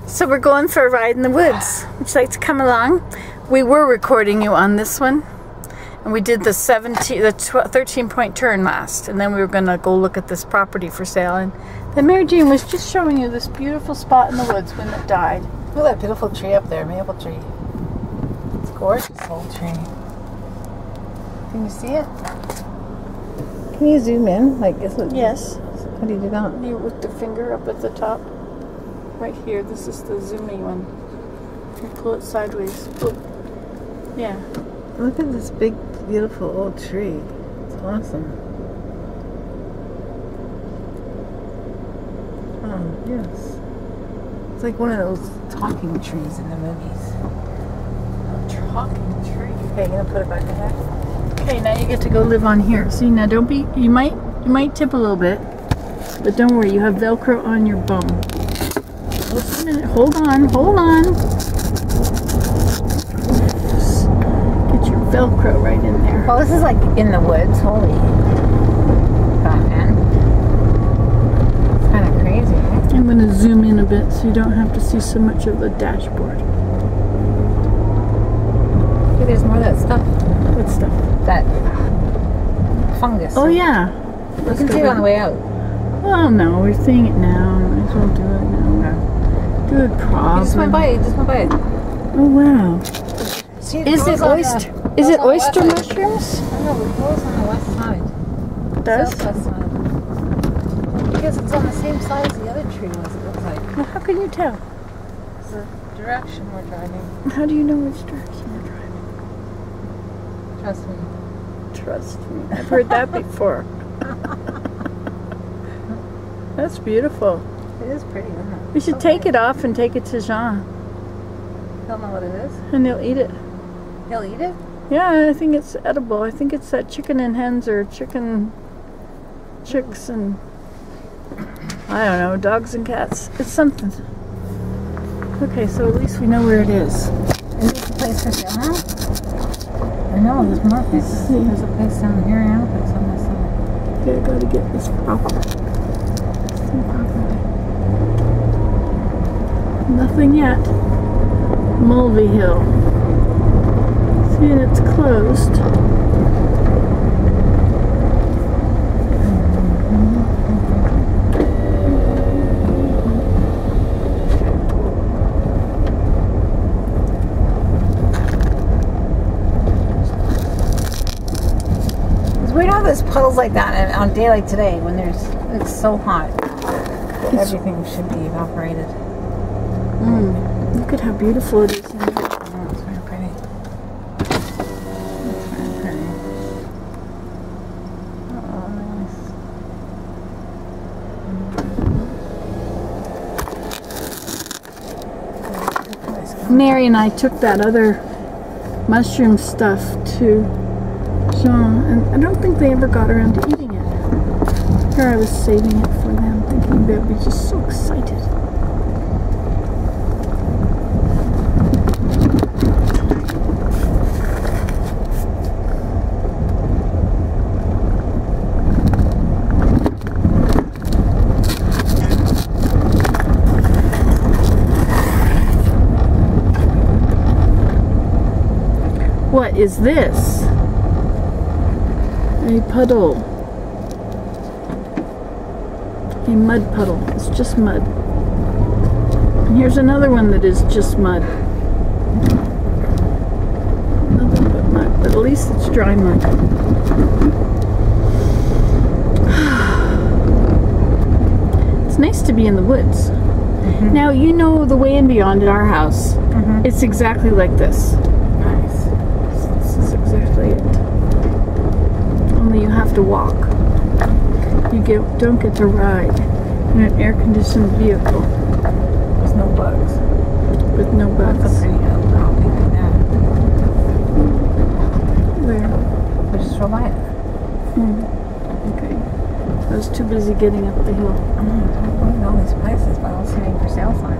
So we're going for a ride in the woods. Would you like to come along? We were recording you on this one. And we did the 13-point turn last. And then we were going to go look at this property for sale. And then Maryjane was just showing you this beautiful spot in the woods when it died. Look at that beautiful tree up there, maple tree. It's gorgeous, old tree. Can you see it? Can you zoom in? Like, is it? Yes. How do you do that? You with the finger up at the top. Right here. This is the zoomy one. You pull it sideways. Pull. Yeah. Look at this big, beautiful old tree. It's awesome. Oh, yes. It's like one of those talking trees in the movies. A talking tree. Okay, you gonna put it back in there? Okay, now you get to go live on here. See, now don't be. You might tip a little bit, but don't worry. You have Velcro on your bum. Just a minute. Hold on. Hold on. Just get your Velcro right in there. Well, this is like in the woods. Holy crap, man. It's kind of crazy, right? I'm going to zoom in a bit so you don't have to see so much of the dashboard. Hey, there's more of that stuff. What stuff? That fungus. Oh, yeah. You can see it on the way out. Well, no, we're seeing it now. Might as well do it now. Do it properly. You just went by it. Just went by it. Oh, wow. See, Is it oyster? Is it oyster mushrooms? I know, it goes on the west side. It does? Southwest side. Because it's on the same side as the other tree was, it looks like. Well, how can you tell? It's the direction we're driving. How do you know which direction we're driving? Trust me. Trust me. I've heard that before. That's beautiful. It is pretty, isn't it? We should take it off and take it to Jean. He'll know what it is. And they'll eat it. He'll eat it? Yeah, I think it's edible. I think it's that chicken and hens or chicken chicks and I don't know, dogs and cats. It's something. Okay, so at least we know where it is. Is this a place for sale now? I know, there's more places. There's a place down here and a place on this side. Okay, I gotta get this property. Nothing yet. Mulvey Hill. See, and it's closed. It's weird how there's puddles like that and on a day like today when it's so hot. Everything should be evaporated. Look at how beautiful it is in here. Oh, it's very pretty. It's very pretty. Oh, nice. Mary and I took that other mushroom stuff to Jean, and I don't think they ever got around to eating it. Here I was saving it for them, thinking they'd be just so excited. What is this? A puddle. A mud puddle. It's just mud. And here's another one that is just mud. Nothing but mud, but at least it's dry mud. It's nice to be in the woods. Now, you know the way and beyond at our house. It's exactly like this. Nice. This is exactly it. Only you have to walk. You don't get to ride in an air-conditioned vehicle. There's no bugs. With no bugs. That's a pretty little thing like that. Where? We just drove by it. Okay. I was too busy getting up the hill. I'm going to all these places, but I don't see any for sale sign.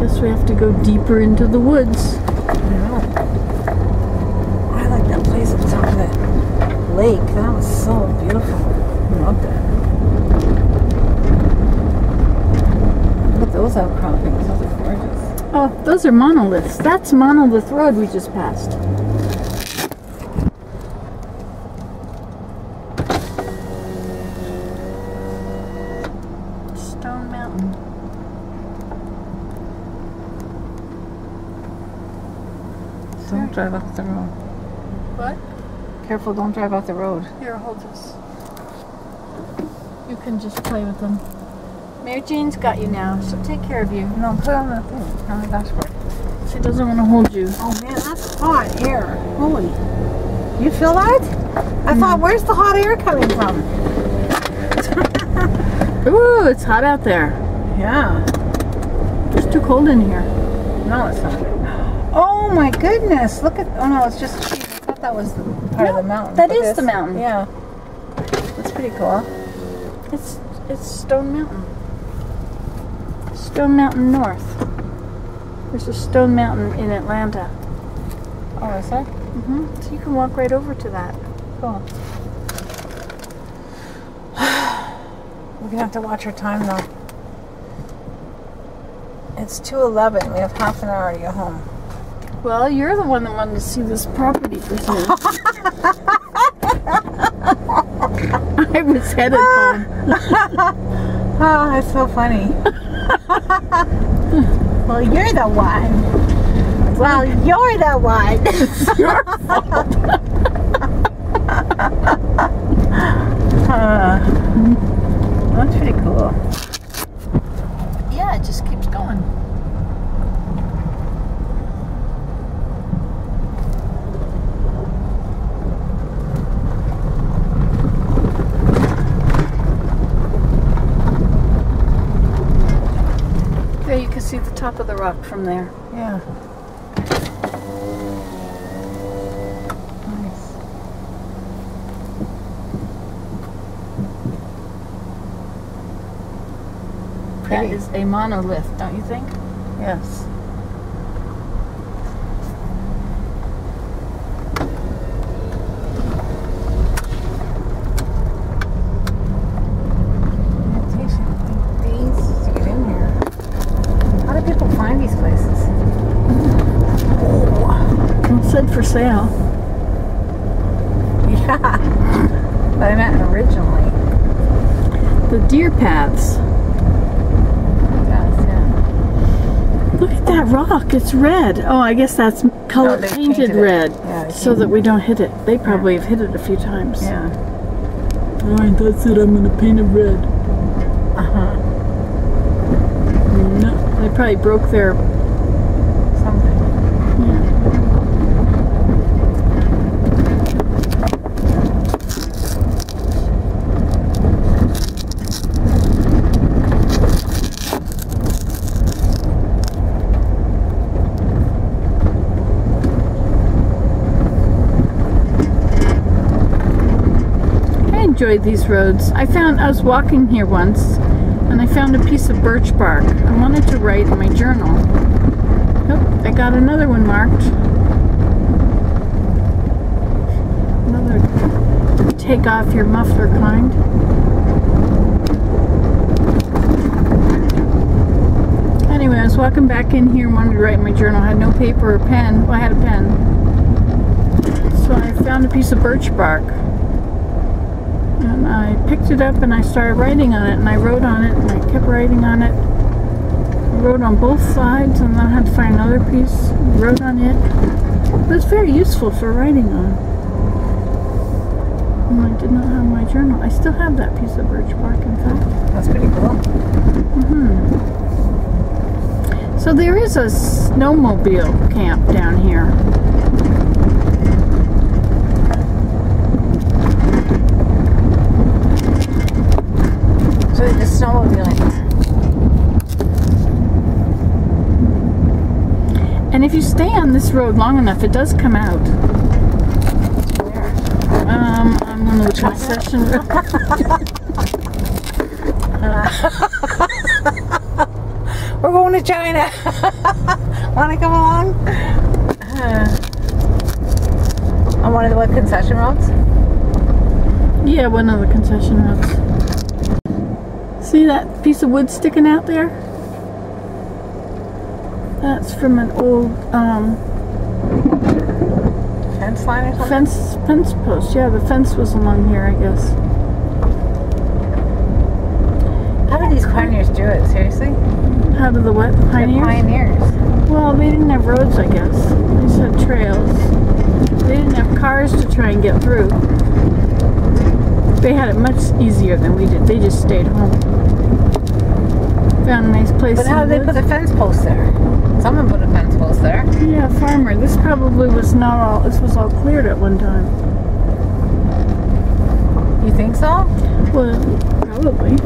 Guess we have to go deeper into the woods. I know. I like that place at the top of that lake. That was so beautiful. I loved it. those outcroppings. Those are gorgeous. Oh, those are monoliths. That's Monolith Road we just passed. Stone Mountain. Don't drive off the road. What? Careful, don't drive off the road. Here, hold this. You can just play with them. Maryjane's got you now. She'll take care of you. No, put it on the thing, on the dashboard. She doesn't want to hold you. Oh man, that's hot air. Holy. You feel that? I thought, where's the hot air coming from? Ooh, it's hot out there. Yeah. It's too cold in here. No, it's not. Oh my goodness. Look at, oh no, it's just trees. I thought that was the part of the mountain. That Look is at the this. mountain. Yeah. That's pretty cool. It's Stone Mountain. Stone Mountain North. There's a Stone Mountain in Atlanta. Oh, is there? Mm-hmm. So you can walk right over to that. Cool. We're gonna have to watch our time though. It's 2:11. We have half an hour to get home. Well, you're the one that wanted to see this property for sale. I was headed home. Oh, that's so funny. Well, you're the one. Well, you're the one. It's your fault. That's pretty cool. Yeah, it just keeps going. There, you can see the top of the rock from there. Yeah. Nice. That Pretty. is a monolith, don't you think? Yes. It takes you like days to get in here. How do people find these places? It said for sale. Yeah. But I meant originally. The deer paths. Yes, yeah. Look at that rock. It's red. Oh, I guess that's color they painted painted it. red, Yeah, they so that we don't hit it. They probably have hit it a few times. Yeah. Alright, that's it. I'm gonna paint it red. Uh-huh. No, they probably broke their. Something. Yeah. Enjoyed these roads. I was walking here once and I found a piece of birch bark. I wanted to write in my journal. Oh, I got another one marked. Another take off your muffler kind. Anyway, I was walking back in here and wanted to write in my journal. I had no paper or pen. Well, I had a pen. So I found a piece of birch bark. And I picked it up and I started writing on it, and I wrote on it and I kept writing on it. I wrote on both sides and then I had to find another piece, wrote on it. But it's very useful for writing on. And I did not have my journal. I still have that piece of birch bark, in fact. That's pretty cool. So there is a snowmobile camp down here. So they just snowmobiling. And if you stay on this road long enough, it does come out. Where? On one of the concession We're going to China. Want to come along? On one of the what, concession roads? Yeah, one of the concession roads. See that piece of wood sticking out there? That's from an old fence line or something? fence post. Yeah, the fence was along here, I guess. How did these pioneers do it? Seriously? How did the what? Pioneers? The pioneers. Well, they didn't have roads, I guess. They just had trails. They didn't have cars to try and get through. They had it much easier than we did. They just stayed home. Found a nice place. But how did they put a fence post there? Someone put a fence post there. Yeah, farmer. This probably was not all. This was all cleared at one time. You think so? Well, probably.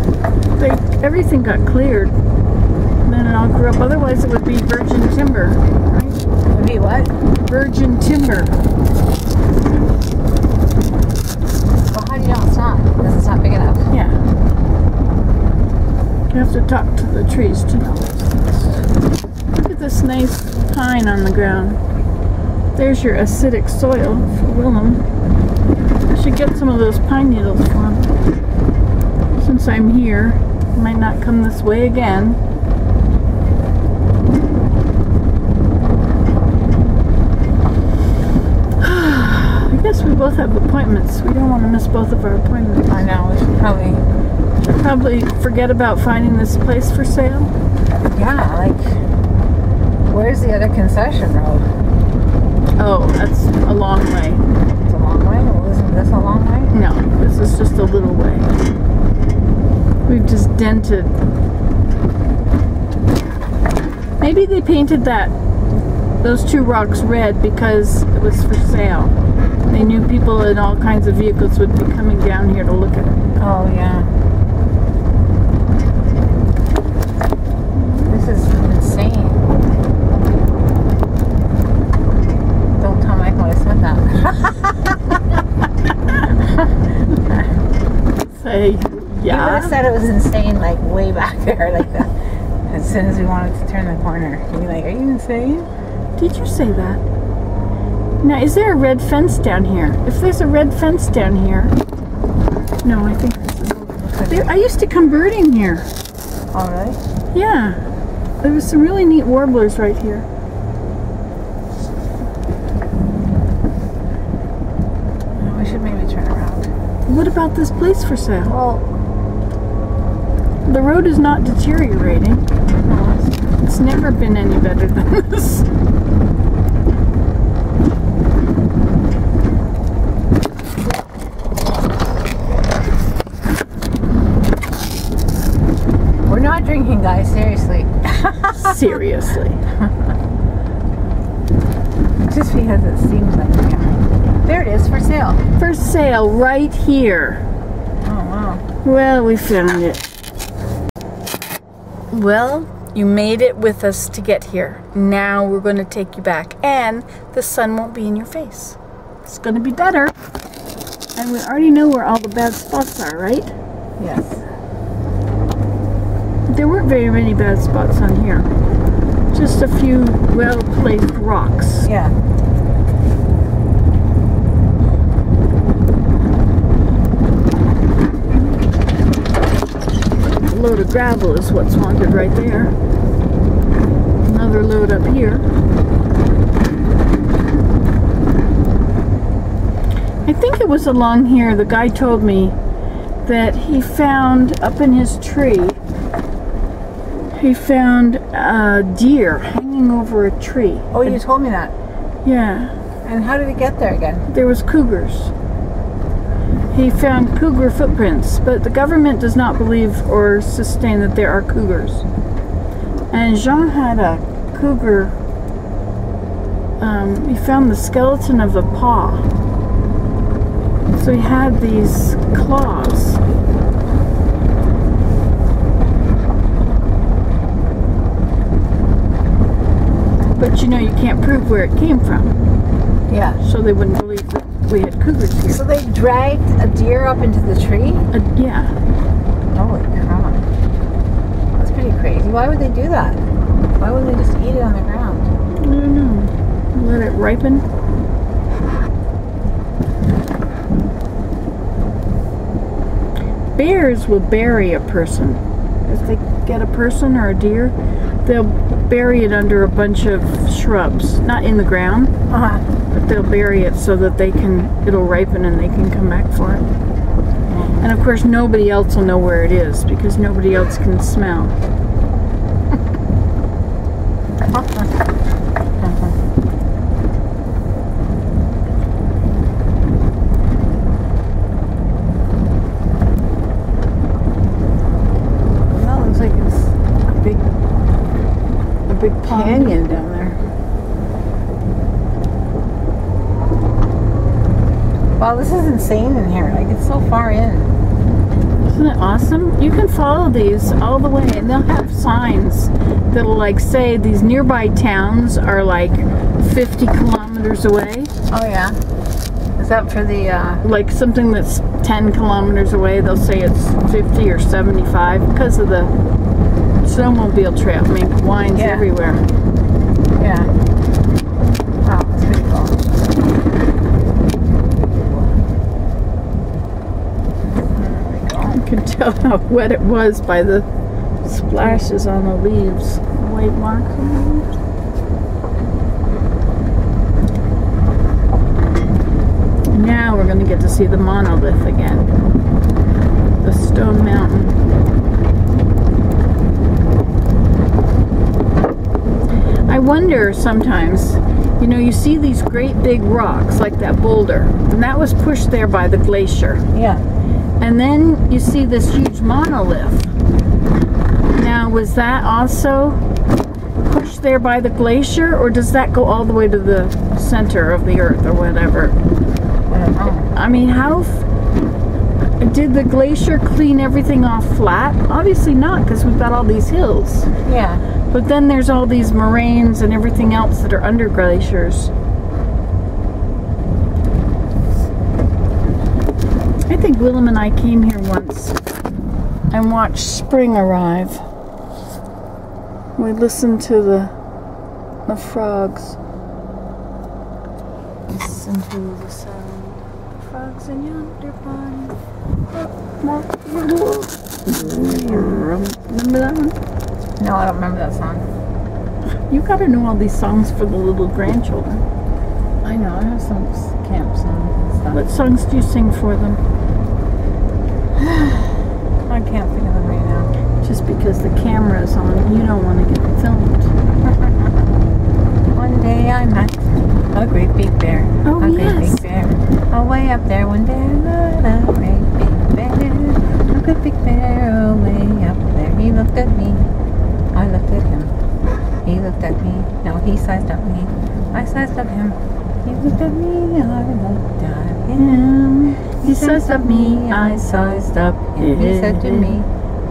Everything got cleared. And then it all grew up. Otherwise, it would be virgin timber, right? It would be what? Virgin timber. Well, how do you know it's not? Because it's not big enough. Yeah. You have to talk to the trees to know those things. Look at this nice pine on the ground. There's your acidic soil for Willem. I should get some of those pine needles for him. Since I'm here, I might not come this way again. I guess we both have appointments. We don't want to miss both of our appointments. I know, we should probably forget about finding this place for sale. Yeah, like, where's the other concession road? Oh, that's a long way. It's a long way? Well, isn't this a long way? No, this is just a little way. We've just dented. Maybe they painted those two rocks red because it was for sale. They knew people in all kinds of vehicles would be coming down here to look at it. Oh, yeah. This is insane. Don't tell Michael I said that. Say, You would yeah. have said it was insane, like, way back there, like that. As soon as we wanted to turn the corner. You'd be like, are you insane? Did you say that? Now, is there a red fence down here? If there's a red fence down here... No, I think this is... I used to come birding here. Oh, really? Yeah. There was some really neat warblers right here. We should maybe turn around. What about this place for sale? Well, the road is not deteriorating. It's never been any better than this. we're not drinking, guys, seriously. Seriously. Just because it seems like we are. There it is, for sale. For sale, right here. Oh, wow. Well, we found it. Well, you made it with us to get here. Now we're going to take you back. And the sun won't be in your face. It's going to be better. And we already know where all the bad spots are, right? Yes. There weren't very many bad spots on here. Just a few well-placed rocks. Yeah. A load of gravel is what's wanted right there. Another load up here. I think it was along here, the guy told me that he found up in his tree, he found a deer hanging over a tree. Oh, you told me that. Yeah. And how did it get there again? There was cougars. He found cougar footprints, but the government does not believe or sustain that there are cougars. And Jean had a cougar, he found the skeleton of a paw. So he had these claws. But you know, you can't prove where it came from. Yeah. So they wouldn't believe that we had cougars here. So they dragged a deer up into the tree? Yeah. Holy crap. That's pretty crazy. Why would they do that? Why wouldn't they just eat it on the ground? I don't know. Let it ripen. Bears will bury a person if they get a person or a deer, they'll bury it under a bunch of shrubs, not in the ground, but they'll bury it so that it'll ripen and they can come back for it. And of course nobody else will know where it is because nobody else can smell. Big canyon down there. Wow, this is insane in here. Like, it's so far in. Isn't it awesome? You can follow these all the way, and they'll have signs that'll like say these nearby towns are like 50 kilometers away. Oh yeah. Is that for the like something that's 10 kilometers away, they'll say it's 50 or 75 because of the snowmobile trail. I mean, winds everywhere. Yeah. Wow, that's pretty cool. You can tell how wet it was by the splashes on the leaves. The white marks on the leaves. Now we're going to get to see the monolith again. The stone mountain. I wonder sometimes, you know, you see these great big rocks like that boulder, and that was pushed there by the glacier. Yeah. And then you see this huge monolith. Now, was that also pushed there by the glacier, or does that go all the way to the center of the earth or whatever? I don't know. I mean, did the glacier clean everything off flat? Obviously not, because we've got all these hills. Yeah. But then there's all these moraines and everything else that are under glaciers. I think Willem and I came here once and watched spring arrive. We listened to the frogs. Listen to the sound of the frogs in yonder pond. Remember that one? No, I don't remember that song. You gotta know all these songs for the little grandchildren. I know, I have some camp songs and stuff. What songs do you sing for them? I can't think of them right now. Just because the camera's on, you don't want to get filmed. One day I met a great big bear. Oh, a yes. great big bear. Away up there one day I met a great big bear. A great big bear away up there. He looked at me. I looked at him. He looked at me. No, he sized up me. I sized up him. He looked at me. I looked at him. He sized up me. I sized up him. He said to me.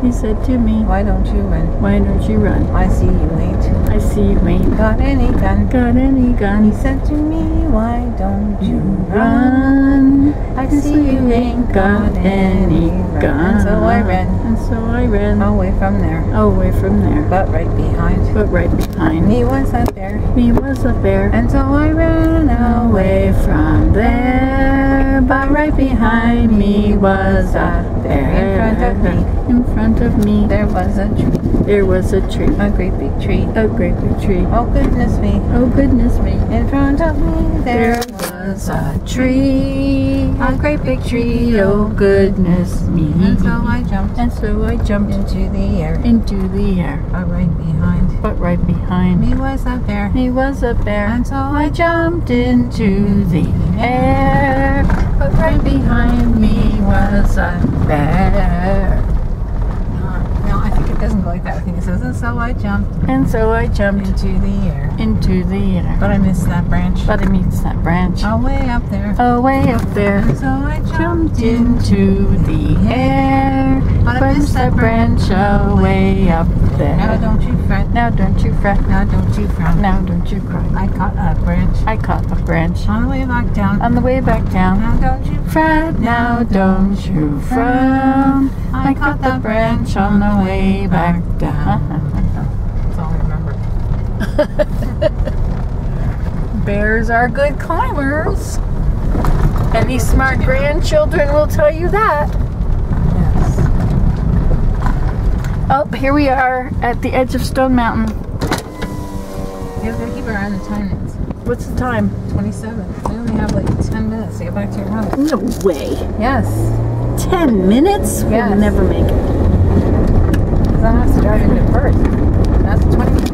He said to me, why don't you run? Why don't you run? I see you ain't. I see you ain't got any gun. Got any gun. He said to me, why don't you run? I see you ain't got any gun. And so I ran. And so I ran. Away from there. Away from there. But right behind. But right behind. Me was a bear. Me was a bear. And so I ran away from there. But right behind me was a bear. In front of me. In front of me. There was a tree. There was a tree. A great big tree. A great big tree. Oh goodness me. Oh goodness me. In front of me there was a tree. A great big tree. Oh goodness me. And so I jumped. And so I jumped into the air. Into the air. But right behind. But right behind. Me was a bear. Me was a bear. And so I jumped into the air. But right behind me was a bear. No, I think it doesn't go like that. I think it says, and so I jumped. And so I jumped into the air. Into the air. But I missed that branch. But I missed that branch. Away up there. Away up there. And so I jumped into the air. But I missed that branch away up there. Now don't you fret. Now don't you fret. Now don't you fret. Now don't you cry. I caught a branch. I caught a branch. On the way back down. On the way back down. Now don't you fret. Now don't you frown. I caught the branch on the way back down. That's all I remember. Bears are good climbers. Any smart grandchildren will tell you that. Yes. Oh, here we are at the edge of Stone Mountain. You have to keep an eye on the time. What's the time? 27. We only have like 10 minutes to get back to your house. No way. Yes. 10 minutes? Yes. We'll never make it. Because I have to drive into Perth. That's 20 minutes.